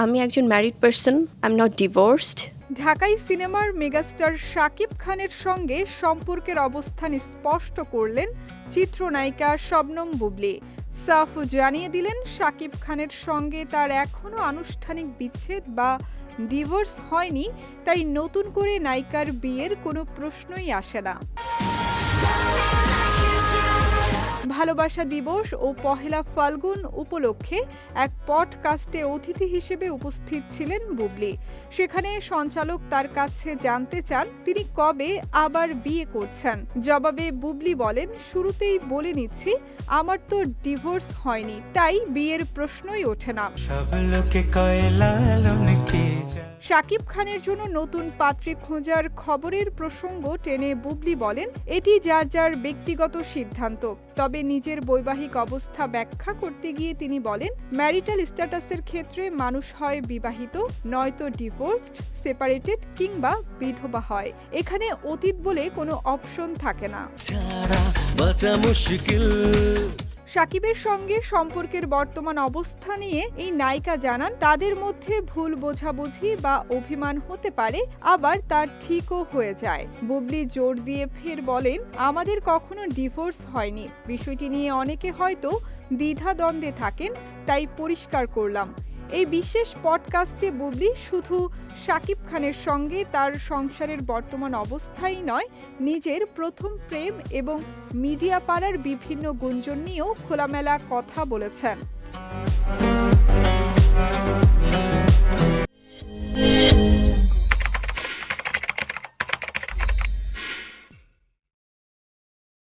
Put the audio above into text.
আমি একজন married person, I am not divorced. ঢাকাই সিনেমার মেগাস্টার শাকিব খানের সঙ্গে সম্পর্কের অবস্থান স্পষ্ট করলেন চিত্রনায়িকা শবনম বুবলী। সাফ জানিয়ে দিলেন শাকিব খানের সঙ্গে তার এখনও আনুষ্ঠানিক বিচ্ছেদ বা ডিভোর্স হয়নি, তাই নতুন করে নায়িকার বিয়ের কোনো প্রশ্নই আসে না। ভালোবাসা দিবস ও পহেলা ফাল্গুন উপলক্ষে এক পডকাস্টে অতিথি হিসেবে উপস্থিত ছিলেন বুবলী। সেখানে সঞ্চালক তার কাছে জানতে চান তিনি কবে আবার বিয়ে করছেন। জবাবে বুবলী বলেন, শুরুতেই বলে নিচ্ছি আমার তো ডিভোর্স হয়নি, তাই বিয়ের প্রশ্নই ওঠে না। শাকিব খানের জন্য নতুন পাত্রী খোঁজার খবরের প্রসঙ্গ টেনে বুবলী বলেন, এটি যার যার ব্যক্তিগত সিদ্ধান্ত। তবে নিজের বৈবাহিক অবস্থা ব্যাখ্যা করতে গিয়ে তিনি বলেন, ম্যারিটাল স্ট্যাটাসের ক্ষেত্রে মানুষ হয় বিবাহিত, নয়তো ডিভোর্সড, সেপারেটেড কিংবা বিধবা হয়। এখানে অতীত বলে কোনো অপশন থাকে না। শাকিবের সঙ্গে সম্পর্কের বর্তমান অবস্থা নিয়ে এই নায়িকা জানান, তাদের মধ্যে ভুল বোঝাবুঝি বা অভিমান হতে পারে, আবার তা ঠিকও হয়ে যায়। বুবলী জোর দিয়ে ফের বলেন, আমাদের কখনো ডিভোর্স হয়নি। বিষয়টি নিয়ে অনেকে হয়তো দ্বিধাদ্বন্দ্বে থাকেন, তাই পরিষ্কার করলাম। এই বিশেষ পডকাস্টে বুবলী শুধু শাকিব খানের সঙ্গে তার সংসারের বর্তমান অবস্থাই নয়, নিজের প্রথম প্রেম এবং মিডিয়া পাড়ার বিভিন্ন গুঞ্জন নিয়েও খোলামেলা কথা বলেছেন।